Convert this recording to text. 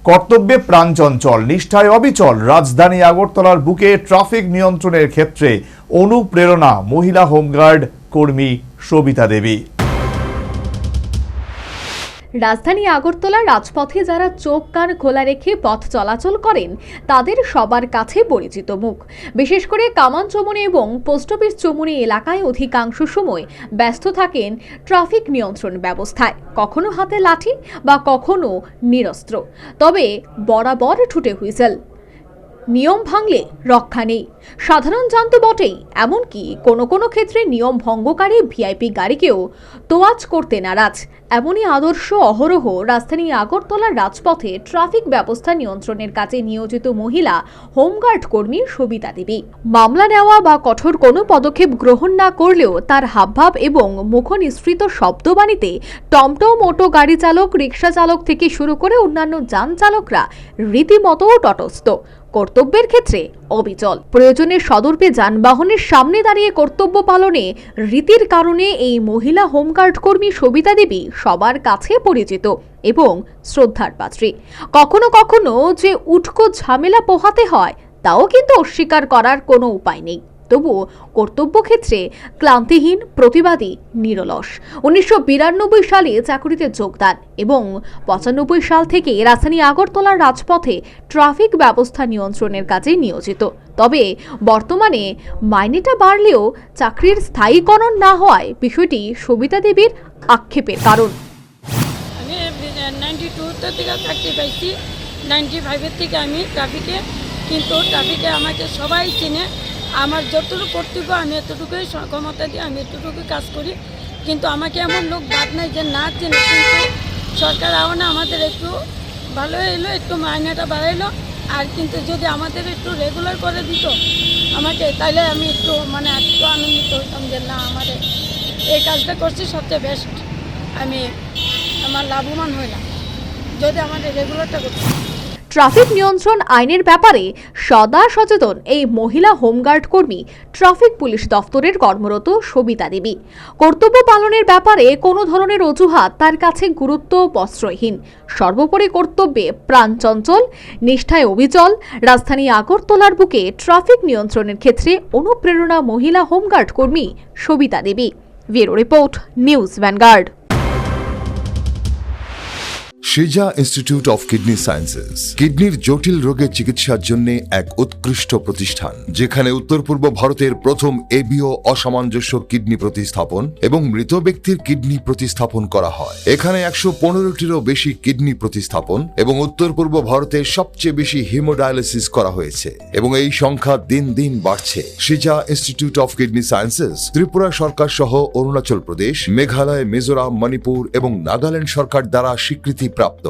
কর্তব্যে প্রাণ চঞ্চল, নিষ্ঠায় অবিচল। রাজধানী আগরতলার বুকে ট্রাফিক নিয়ন্ত্রণের ক্ষেত্রে অনুপ্রেরণা মহিলা হোমগার্ড কর্মী সবিতা দেবী। রাজধানী আগরতলার রাজপথে যারা চোখ কান খোলা রেখে পথ চলাচল করেন তাদের সবার কাছে পরিচিত মুখ। বিশেষ করে কামান চমুনি এবং পোস্ট অফিস চমুনি এলাকায় অধিকাংশ সময় ব্যস্ত থাকেন ট্রাফিক নিয়ন্ত্রণ ব্যবস্থায়, কখনো হাতে লাঠি বা কখনো নিরস্ত্র, তবে বরাবর ঠুটে হুইসেল। নিয়ম ভাঙলে রক্ষা নেই। সাধারণ জানতো বটেই, এমনকি কোনো কোনো ক্ষেত্রে নিয়ম ভঙ্গকারী ভিআইপি গাড়িকেও তোয়াজ করতে নারাজ। এমনই আদর্শ অহরহ রাজধানী আগরতলার রাজপথে ট্রাফিক ব্যবস্থা নিয়ন্ত্রণের কাজে নিয়োজিত মহিলা হোমগার্ড কর্মী সবিতা দেবী। মামলা নেওয়া বা কঠোর কোনো পদক্ষেপ গ্রহণ না করলেও তার হাবভাব এবং মুখনিসৃত শব্দবাণীতে টমটম, অটো গাড়ি চালক, রিক্সা চালক থেকে শুরু করে অন্যান্য যান চালকরা রীতিমতো তটস্থ। কর্তব্যের ক্ষেত্রে অবিচল। প্রয়োজনে সদর্পে যানবাহনের সামনে দাঁড়িয়ে কর্তব্য পালনে রীতির কারণে এই মহিলা হোমগার্ড কর্মী সবিতা দেবী সবার কাছে পরিচিত এবং শ্রদ্ধার পাত্রী। কখনো কখনো যে উটকো ঝামেলা পোহাতে হয় তাও কিন্তু অস্বীকার করার কোনো উপায় নেই। তবুও কর্তব্য ক্ষেত্রে ক্লান্তিহীন, প্রতিবাদী, নিরলস। 1992 সালে চাকুরিতে যোগদান এবং 95 সাল থেকে রাজধানী আগরতলার রাজপথে ট্রাফিক ব্যবস্থা নিয়ন্ত্রণের কাজে নিয়োজিত। তবে বর্তমানে মাইনেটা বাড়লেও চাকরির স্থায়ীকরণ না হওয়ায় বিষয়টি সবিতা দেবীর আক্ষেপের কারণ। আমি 92 থেকে চাকরি পাইছি, 95 থেকে আমি ট্রাফিকে, কিন্তু ট্রাফিকে আমাকে সবাই চিনে। আমার যতটুকু কর্তব্য আমি এতটুকুই ক্ষমতা দিয়ে আমি এতটুকু কাজ করি, কিন্তু আমাকে এমন লোক বাদ নাই যে না চেনে। কিন্তু সরকার আওয়ানা আমাদের একটু ভালো এলো, একটু মাইনেটা বাড়াইলো, আর কিন্তু যদি আমাদের একটু রেগুলার করে দিত আমাকে, তাহলে আমি একটু আনন্দিত হতাম যে না, আমাদের এই কাজটা করছি সবচেয়ে বেস্ট, আমি আমার লাভবান হইলাম যদি আমাদের রেগুলারটা করতে। ট্রাফিক নিয়ন্ত্রণ আইনের ব্যাপারে সদা সচেতন এই মহিলা হোমগার্ড কর্মী ট্রাফিক পুলিশ দফতরের কর্মরত সবিতা দেবী। কর্তব্য পালনের ব্যাপারে কোনো ধরনের অজুহাত তার কাছে গুরুত্ব প্রশ্রয়হীন। সর্বোপরি কর্তব্যে প্রাণ চঞ্চল, নিষ্ঠায় অবিচল। রাজধানী আগরতলার বুকে ট্রাফিক নিয়ন্ত্রণের ক্ষেত্রে অনুপ্রেরণা মহিলা হোমগার্ড কর্মী Savita Devi. Bureau report, news vanguard. Siza institute of kidney sciences কিডনির জটিল রোগের চিকিৎসার জন্য এক উৎকৃষ্ট প্রতিষ্ঠান, যেখানে উত্তর পূর্ব ভারতের প্রথম এবিও অসামঞ্জস্য কিডনি প্রতিস্থাপন এবং মৃত ব্যক্তির কিডনি প্রতিস্থাপন করা হয়। এখানে 115টিরও বেশি কিডনি প্রতিস্থাপন এবং উত্তর পূর্ব ভারতের সবচেয়ে বেশি হিমোডায়ালিসিস করা হয়েছে এবং এই সংখ্যা দিন দিন বাড়ছে। Siza institute of kidney sciences Tripura সরকার সহ অরুণাচল প্রদেশ, মেঘালয়, মিজোরাম, মণিপুর এবং নাগাল্যান্ড সরকার দ্বারা স্বীকৃতি প্রাপ্ত।